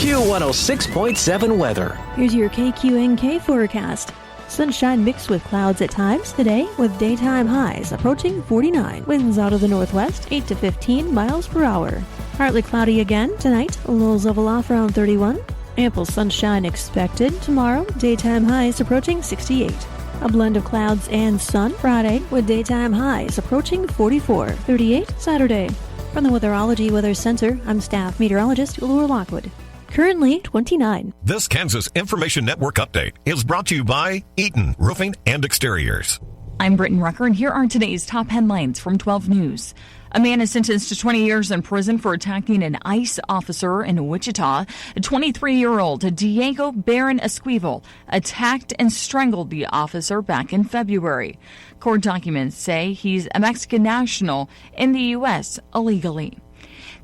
Q106.7 weather. Here's your KQNK forecast. Sunshine mixed with clouds at times today, with daytime highs approaching 49. Winds out of the northwest, 8 to 15 miles per hour. Partly cloudy again tonight, lows level off around 31. Ample sunshine expected tomorrow, daytime highs approaching 68. A blend of clouds and sun Friday, with daytime highs approaching 44. 38 Saturday. From the Weatherology Weather Center, I'm staff meteorologist Laura Lockwood. Currently 29. This Kansas Information Network update is brought to you by Eaton Roofing and Exteriors. I'm Britton Rucker, and here are today's top headlines from 12 News. A man is sentenced to 20 years in prison for attacking an ICE officer in Wichita. A 23-year-old Diego Barron Esquivel attacked and strangled the officer back in February. Court documents say he's a Mexican national in the U.S. illegally.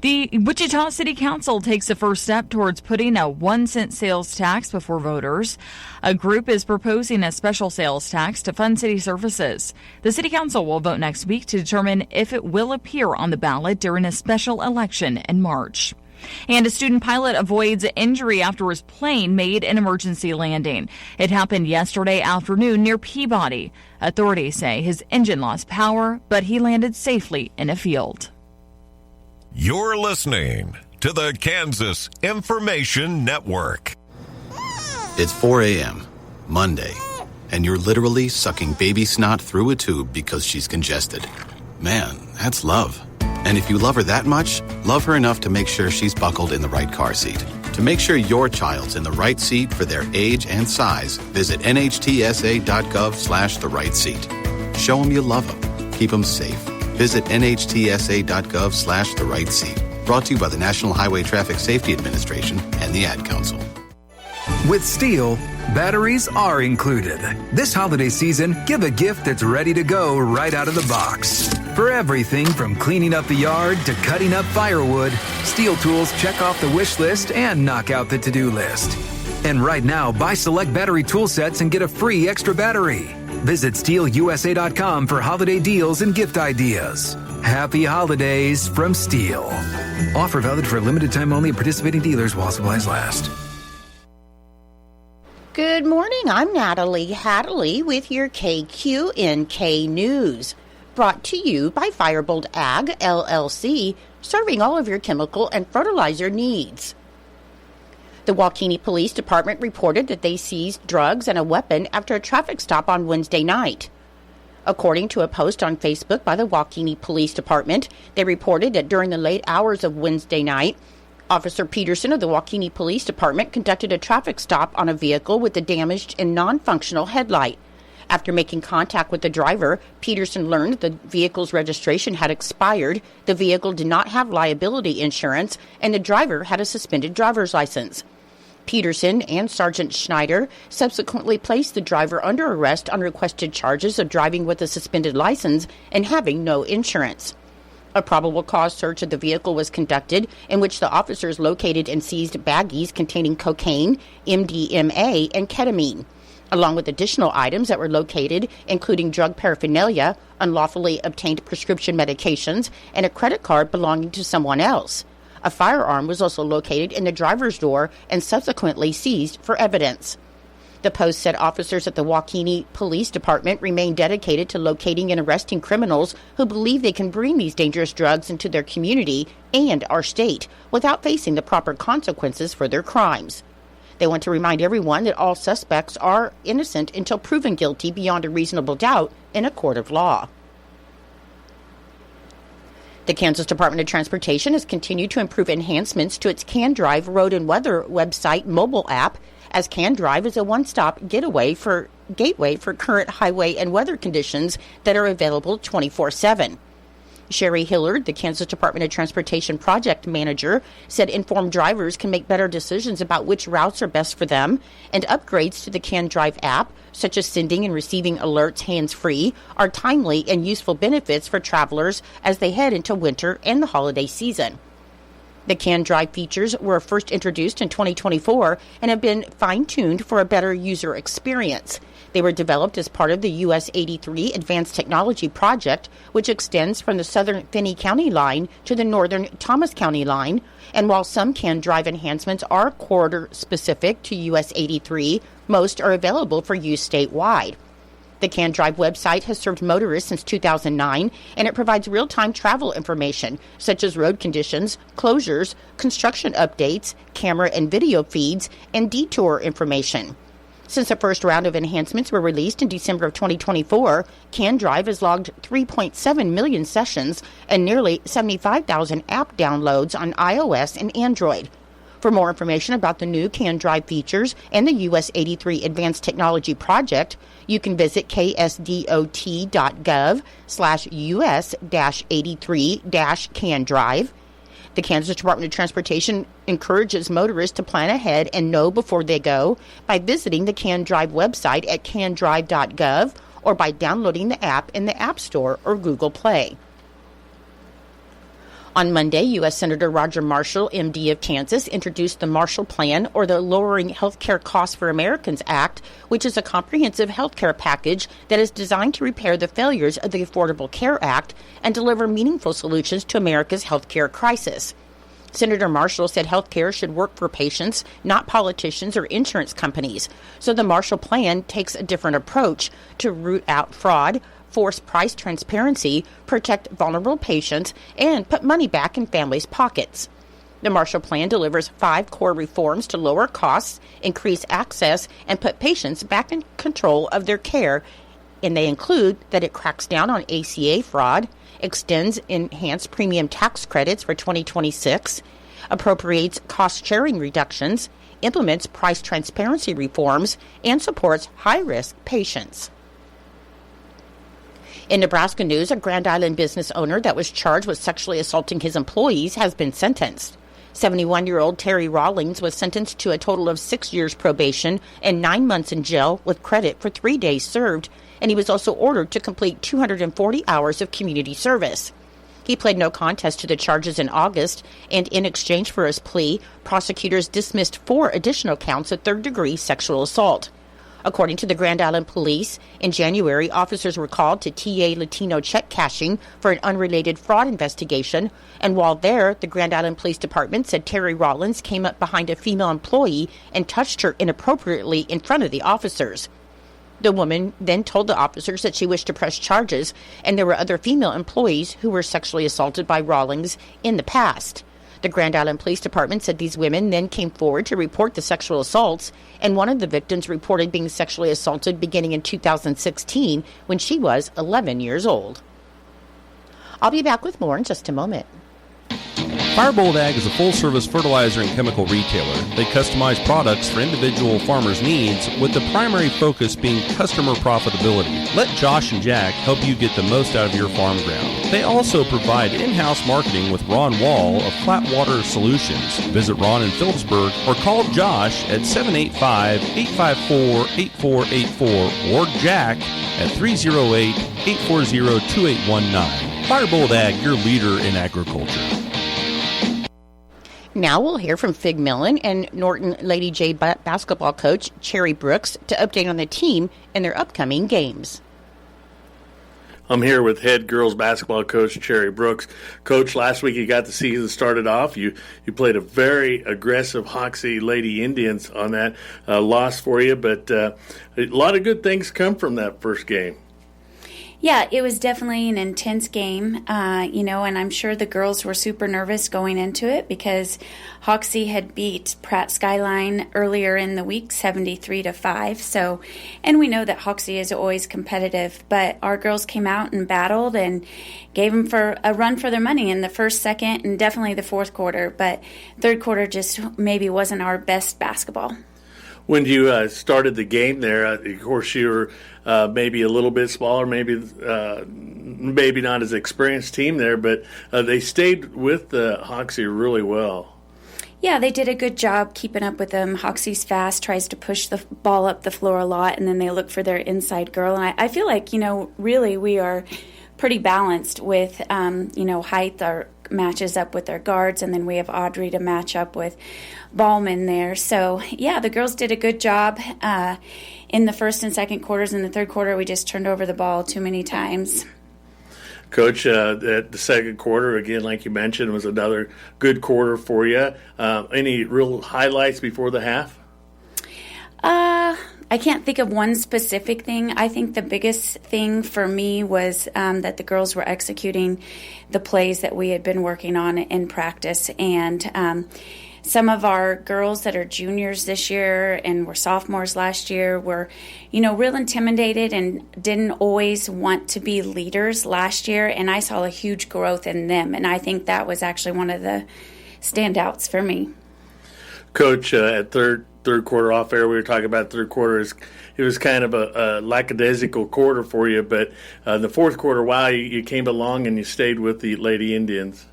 The Wichita City Council takes the first step towards putting a 1-cent sales tax before voters. A group is proposing a special sales tax to fund city services. The City Council will vote next week to determine if it will appear on the ballot during a special election in March. And a student pilot avoids injury after his plane made an emergency landing. It happened yesterday afternoon near Peabody. Authorities say his engine lost power, but he landed safely in a field. You're listening to the Kansas Information Network. It's 4 a.m., Monday, and you're literally sucking baby snot through a tube because she's congested. Man, that's love. And if you love her that much, love her enough to make sure she's buckled in the right car seat. To make sure your child's in the right seat for their age and size, visit nhtsa.gov/the right seat. Show them you love them. Keep them safe. Visit nhtsa.gov/the right seat. Brought to you by the National Highway Traffic Safety Administration and the Ad Council. With Steel, batteries are included. This holiday season, give a gift that's ready to go right out of the box. For everything from cleaning up the yard to cutting up firewood, Steel tools check off the wish list and knock out the to-do list. And right now, buy select battery tool sets and get a free extra battery. Visit SteelUSA.com for holiday deals and gift ideas. Happy holidays from Steel. Offer valid for a limited time only at participating dealers while supplies last. Good morning. I'm Natalie Hadley with your KQNK News. Brought to you by Firebolt Ag, LLC, serving all of your chemical and fertilizer needs. The Waukegan Police Department reported that they seized drugs and a weapon after a traffic stop on Wednesday night. According to a post on Facebook by the Waukegan Police Department, they reported that during the late hours of Wednesday night, Officer Peterson of the Waukegan Police Department conducted a traffic stop on a vehicle with a damaged and non-functional headlight. After making contact with the driver, Peterson learned the vehicle's registration had expired, the vehicle did not have liability insurance, and the driver had a suspended driver's license. Peterson and Sergeant Schneider subsequently placed the driver under arrest on requested charges of driving with a suspended license and having no insurance. A probable cause search of the vehicle was conducted, in which the officers located and seized baggies containing cocaine, MDMA, and ketamine, along with additional items that were located, including drug paraphernalia, unlawfully obtained prescription medications, and a credit card belonging to someone else. A firearm was also located in the driver's door and subsequently seized for evidence. The post said officers at the Waukegan Police Department remain dedicated to locating and arresting criminals who believe they can bring these dangerous drugs into their community and our state without facing the proper consequences for their crimes. They want to remind everyone that all suspects are innocent until proven guilty beyond a reasonable doubt in a court of law. The Kansas Department of Transportation has continued to improve enhancements to its CanDrive Road and Weather website mobile app, as CanDrive is a one-stop gateway for current highway and weather conditions that are available 24/7. Sherry Hillard, the Kansas Department of Transportation project manager, said informed drivers can make better decisions about which routes are best for them, and upgrades to the CanDrive app, such as sending and receiving alerts hands-free, are timely and useful benefits for travelers as they head into winter and the holiday season. The CanDrive features were first introduced in 2024 and have been fine-tuned for a better user experience. They were developed as part of the US 83 Advanced Technology Project, which extends from the southern Finney County line to the northern Thomas County line. And while some CAN Drive enhancements are corridor specific to US 83, most are available for use statewide. The CAN Drive website has served motorists since 2009, and it provides real-time travel information, such as road conditions, closures, construction updates, camera and video feeds, and detour information. Since the first round of enhancements were released in December of 2024, CAN Drive has logged 3.7 million sessions and nearly 75,000 app downloads on iOS and Android. For more information about the new CAN Drive features and the US 83 Advanced Technology Project, you can visit ksdot.gov/US-83-CAN Drive. The Kansas Department of Transportation encourages motorists to plan ahead and know before they go by visiting the CAN Drive website at candrive.gov or by downloading the app in the App Store or Google Play. On Monday, U.S. Senator Roger Marshall, MD of Kansas, introduced the Marshall Plan, or the Lowering Healthcare Costs for Americans Act, which is a comprehensive healthcare package that is designed to repair the failures of the Affordable Care Act and deliver meaningful solutions to America's healthcare crisis. Senator Marshall said healthcare should work for patients, not politicians or insurance companies. So the Marshall Plan takes a different approach to root out fraud, force price transparency, protect vulnerable patients, and put money back in families' pockets. The Marshall Plan delivers 5 core reforms to lower costs, increase access, and put patients back in control of their care, and they include that it cracks down on ACA fraud, extends enhanced premium tax credits for 2026, appropriates cost-sharing reductions, implements price transparency reforms, and supports high-risk patients. In Nebraska news, a Grand Island business owner that was charged with sexually assaulting his employees has been sentenced. 71-year-old Terry Rawlings was sentenced to a total of 6 years probation and 9 months in jail with credit for 3 days served, and he was also ordered to complete 240 hours of community service. He pled no contest to the charges in August, and in exchange for his plea, prosecutors dismissed 4 additional counts of third-degree sexual assault. According to the Grand Island Police, in January, officers were called to TA Latino check cashing for an unrelated fraud investigation, and while there, the Grand Island Police Department said Terry Rollins came up behind a female employee and touched her inappropriately in front of the officers. The woman then told the officers that she wished to press charges, and there were other female employees who were sexually assaulted by Rawlings in the past. The Grand Island Police Department said these women then came forward to report the sexual assaults, and one of the victims reported being sexually assaulted beginning in 2016 when she was 11 years old. I'll be back with more in just a moment. Firebolt Ag is a full-service fertilizer and chemical retailer. They customize products for individual farmers' needs, with the primary focus being customer profitability. Let Josh and Jack help you get the most out of your farm ground. They also provide in-house marketing with Ron Wall of Flatwater Solutions. Visit Ron in Phillipsburg or call Josh at 785-854-8484 or Jack at 308-840-2819. Firebolt Ag, your leader in agriculture. Now we'll hear from Fig Millen and Norton Lady J basketball coach Cherry Brooks to update on the team and their upcoming games. I'm here with head girls basketball coach Cherry Brooks. Coach, last week you got the season started off. You played a very aggressive Hoxie Lady Indians on that loss for you, but a lot of good things come from that first game. Yeah, it was definitely an intense game, and I'm sure the girls were super nervous going into it because Hoxie had beat Pratt Skyline earlier in the week, 73-5. So, and we know that Hoxie is always competitive, but our girls came out and battled and gave them for a run for their money in the first, second, and definitely the fourth quarter. But third quarter just maybe wasn't our best basketball. When you started the game there, of course you were maybe a little bit smaller, maybe not as experienced team there, but they stayed with Hoxie really well. Yeah, they did a good job keeping up with them. Hoxie's fast, tries to push the ball up the floor a lot, and then they look for their inside girl. And I feel like, really we are pretty balanced with, height. matches up with their guards, and then we have Audrey to match up with Ballman there. So, yeah, the girls did a good job in the first and second quarters. In the third quarter, we just turned over the ball too many times. Coach, the second quarter, again, like you mentioned, was another good quarter for you. Any real highlights before the half? I can't think of one specific thing. I think the biggest thing for me was that the girls were executing the plays that we had been working on in practice. And some of our girls that are juniors this year and were sophomores last year were, real intimidated and didn't always want to be leaders last year. And I saw a huge growth in them. And I think that was actually one of the standouts for me. Coach, at third quarter off air, we were talking about third quarter. It was kind of a lackadaisical quarter for you, but the fourth quarter, wow, you came along and you stayed with the Lady Indians.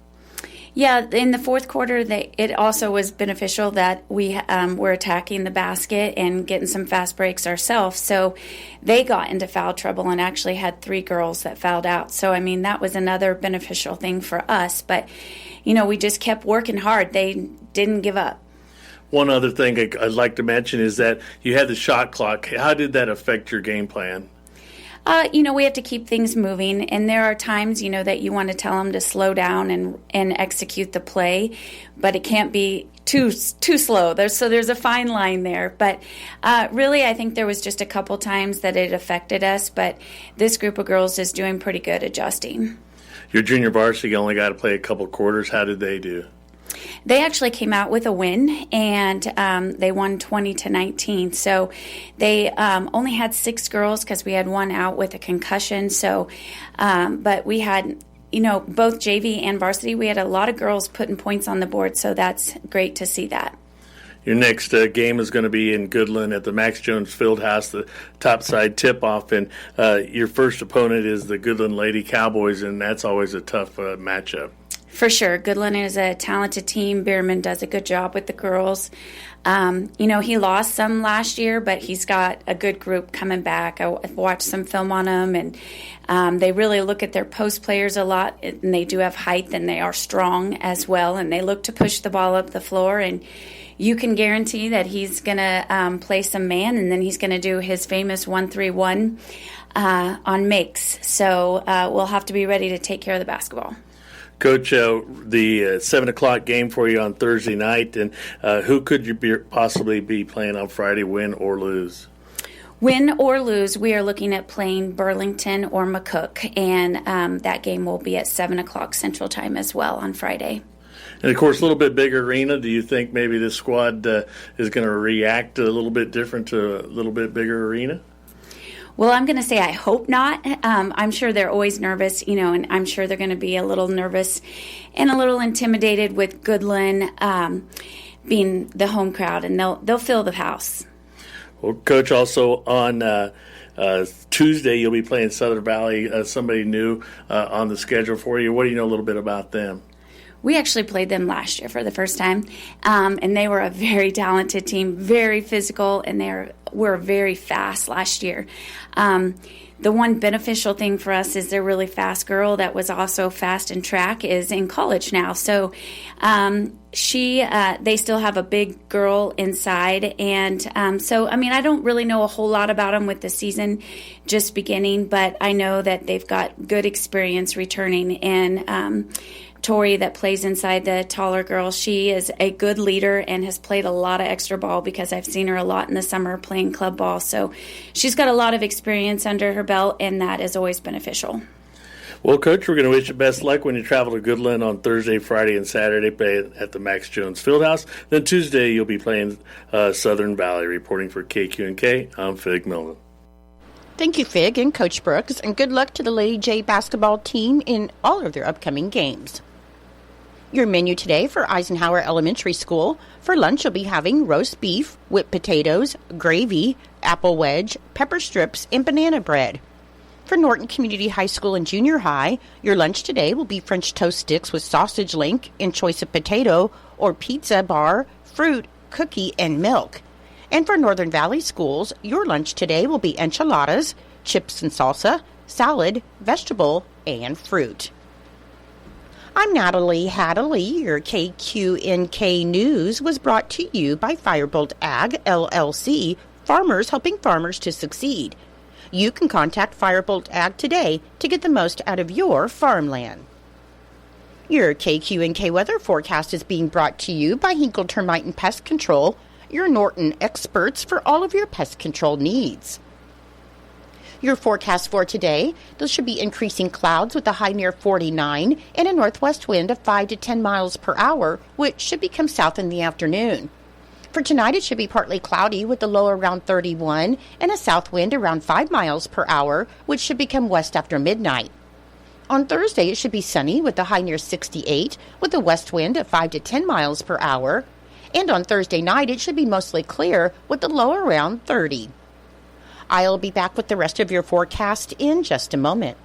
Yeah, in the fourth quarter, it also was beneficial that we were attacking the basket and getting some fast breaks ourselves. So they got into foul trouble and actually had 3 girls that fouled out. So, that was another beneficial thing for us. But, we just kept working hard. They didn't give up. One other thing I'd like to mention is that you had the shot clock. How did that affect your game plan? We have to keep things moving, and there are times, that you want to tell them to slow down and execute the play, but it can't be too slow. There's a fine line there. But really, I think there was just a couple times that it affected us, but this group of girls is doing pretty good adjusting. Your junior varsity only got to play a couple quarters. How did they do? They actually came out with a win, and they won 20-19. So they only had 6 girls because we had one out with a concussion. So, but we had, both JV and varsity, we had a lot of girls putting points on the board. So that's great to see that. Your next game is going to be in Goodland at the Max Jones Fieldhouse, the topside tip-off, and your first opponent is the Goodland Lady Cowboys, and that's always a tough matchup. For sure. Goodland is a talented team. Bierman does a good job with the girls. He lost some last year, but he's got a good group coming back. I watched some film on them, and they really look at their post players a lot, and they do have height, and they are strong as well, and they look to push the ball up the floor, and you can guarantee that he's going to play some man, and then he's going to do his famous 1-3-1 on makes. So we'll have to be ready to take care of the basketball. Coach, the 7 o'clock game for you on Thursday night, and who could you possibly be playing on Friday, win or lose? Win or lose, we are looking at playing Burlington or McCook, and that game will be at 7 o'clock Central Time as well on Friday. And, of course, a little bit bigger arena. Do you think maybe this squad is going to react a little bit different to a little bit bigger arena? Well, I'm going to say I hope not. I'm sure they're always nervous, and I'm sure they're going to be a little nervous and a little intimidated with Goodland being the home crowd, and they'll fill the house. Well, Coach, also on Tuesday you'll be playing Southern Valley, somebody new on the schedule for you. What do you know a little bit about them? We actually played them last year for the first time, and they were a very talented team, very physical, and they were very fast last year. The one beneficial thing for us is their really fast girl that was also fast in track is in college now. So they still have a big girl inside. And so, I don't really know a whole lot about them with the season just beginning, but I know that they've got good experience returning. And Tori that plays inside the taller girl, she is a good leader and has played a lot of extra ball because I've seen her a lot in the summer playing club ball. So she's got a lot of experience under her belt, and that is always beneficial. Well, Coach, we're going to wish you best luck when you travel to Goodland on Thursday, Friday, and Saturday at the Max Jones Fieldhouse. Then Tuesday you'll be playing Southern Valley. Reporting for KQNK, I'm Fig Millen. Thank you, Fig and Coach Brooks, and good luck to the Lady J basketball team in all of their upcoming games. Your menu today for Eisenhower Elementary School. For lunch, you'll be having roast beef, whipped potatoes, gravy, apple wedge, pepper strips, and banana bread. For Norton Community High School and Junior High, your lunch today will be French toast sticks with sausage link and choice of potato or pizza bar, fruit, cookie, and milk. And for Northern Valley Schools, your lunch today will be enchiladas, chips and salsa, salad, vegetable, and fruit. I'm Natalie Hadley. Your KQNK News was brought to you by Firebolt Ag, LLC, farmers helping farmers to succeed. You can contact Firebolt Ag today to get the most out of your farmland. Your KQNK weather forecast is being brought to you by Hinkle Termite and Pest Control, your Norton experts for all of your pest control needs. Your forecast for today, there should be increasing clouds with a high near 49 and a northwest wind of 5 to 10 miles per hour, which should become south in the afternoon. For tonight, it should be partly cloudy with a low around 31 and a south wind around 5 miles per hour, which should become west after midnight. On Thursday, it should be sunny with a high near 68 with a west wind of 5 to 10 miles per hour. And on Thursday night, it should be mostly clear with a low around 30. I'll be back with the rest of your forecast in just a moment.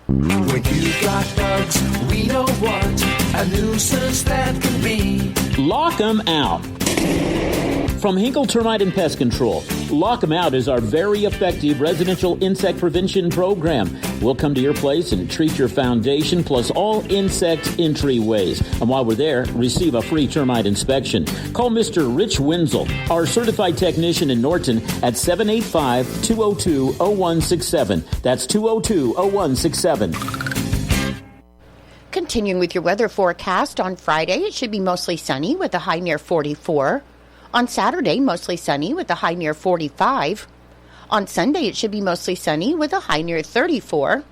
When you got bugs, we don't want a nuisance that can be. Lock 'em out. From Hinkle Termite and Pest Control, Lock 'em Out is our very effective residential insect prevention program. We'll come to your place and treat your foundation plus all insect entryways. And while we're there, receive a free termite inspection. Call Mr. Rich Wenzel, our certified technician in Norton, at 785-202-0167. That's 202-0167. Continuing with your weather forecast, on Friday, it should be mostly sunny with a high near 44. On Saturday, mostly sunny with a high near 45. On Sunday, it should be mostly sunny with a high near 34.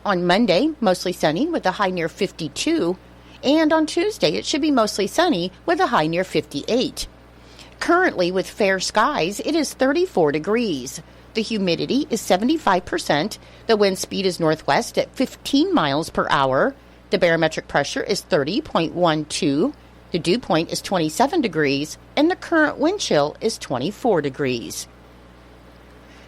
On Monday, mostly sunny with a high near 52. And on Tuesday, it should be mostly sunny with a high near 58. Currently, with fair skies, it is 34 degrees. The humidity is 75%. The wind speed is northwest at 15 miles per hour. The barometric pressure is 30.12. The dew point is 27 degrees, and the current wind chill is 24 degrees.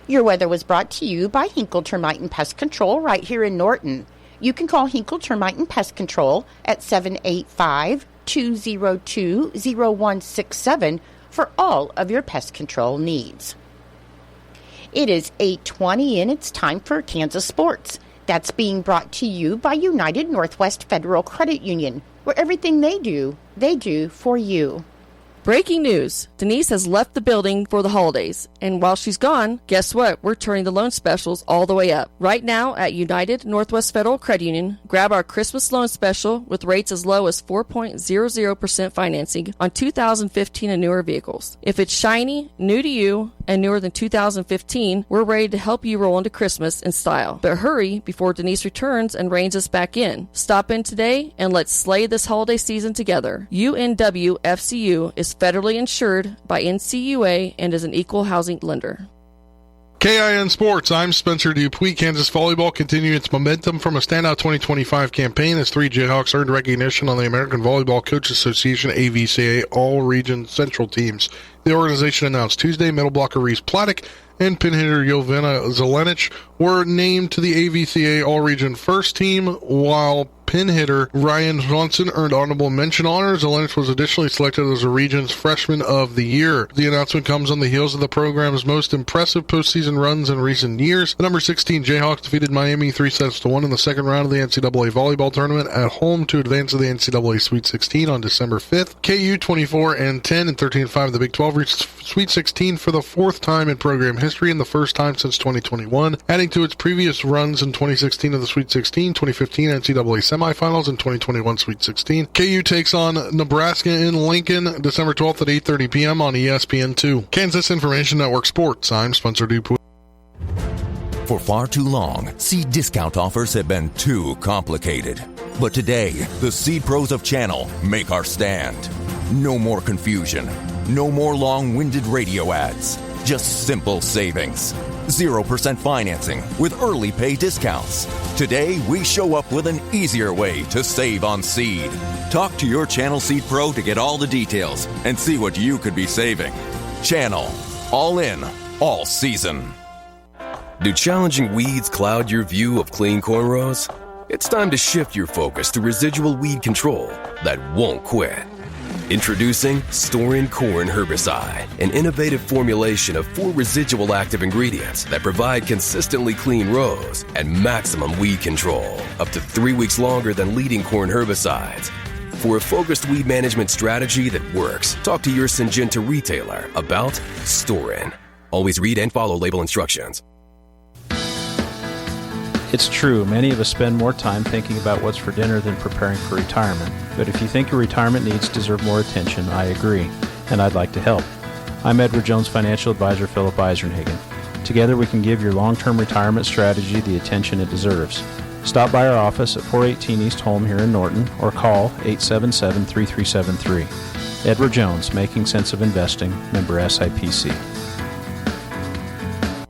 Your weather was brought to you by Hinkle Termite and Pest Control right here in Norton. You can call Hinkle Termite and Pest Control at 785-202-0167 for all of your pest control needs. It is 8:20 and it's time for Kansas Sports. That's being brought to you by United Northwest Federal Credit Union, where everything they do for you. Breaking news. Denise has left the building for the holidays. And while she's gone, guess what? We're turning the loan specials all the way up. Right now at United Northwest Federal Credit Union, grab our Christmas loan special with rates as low as 4.00% financing on 2015 and newer vehicles. If it's shiny, new to you, and newer than 2015, we're ready to help you roll into Christmas in style. But hurry before Denise returns and reins us back in. Stop in today and let's slay this holiday season together. UNW FCU is federally insured by NCUA and is an equal housing lender. KIN Sports, I'm Spencer Dupuis. Kansas volleyball continuing its momentum from a standout 2025 campaign as 3 Jayhawks earned recognition on the American Volleyball Coaches Association AVCA All-Region Central Teams. The organization announced Tuesday middle blocker Reese Platic and pin hitter Jovana Zelenic were named to the AVCA All-Region First Team, while pin hitter Ryan Johnson earned honorable mention honors. Zelenic was additionally selected as the region's Freshman of the Year. The announcement comes on the heels of the program's most impressive postseason runs in recent years. The number 16 Jayhawks defeated Miami 3-1 in the second round of the NCAA volleyball tournament at home to advance to the NCAA Sweet 16 on December 5th. KU 24-10 and 13-5 the Big 12 reached Sweet 16 for the fourth time in program history and the first time since 2021, adding to its previous runs in 2016 of the Sweet 16, 2015 NCAA semifinals, and 2021 Sweet 16. KU takes on Nebraska in Lincoln December 12th at 8:30 p.m. on ESPN2. Kansas Information Network Sports, I'm Spencer Dupuis. For far too long, seed discount offers have been too complicated. But today, the Seed Pros of Channel make our stand. No more confusion. No more long-winded radio ads. Just simple savings. 0% financing with early pay discounts. Today, we show up with an easier way to save on seed. Talk to your Channel Seed Pro to get all the details and see what you could be saving. Channel. All in. All season. Do challenging weeds cloud your view of clean cornrows? It's time to shift your focus to residual weed control that won't quit. Introducing Store-In Corn Herbicide, an innovative formulation of 4 residual active ingredients that provide consistently clean rows and maximum weed control, up to 3 weeks longer than leading corn herbicides. For a focused weed management strategy that works, talk to your Syngenta retailer about Store-In. Always read and follow label instructions. It's true, many of us spend more time thinking about what's for dinner than preparing for retirement. But if you think your retirement needs deserve more attention, I agree, and I'd like to help. I'm Edward Jones Financial Advisor Philip Eisenhagen. Together we can give your long-term retirement strategy the attention it deserves. Stop by our office at 418 East Holm here in Norton or call 877-3373. Edward Jones, Making Sense of Investing, member SIPC.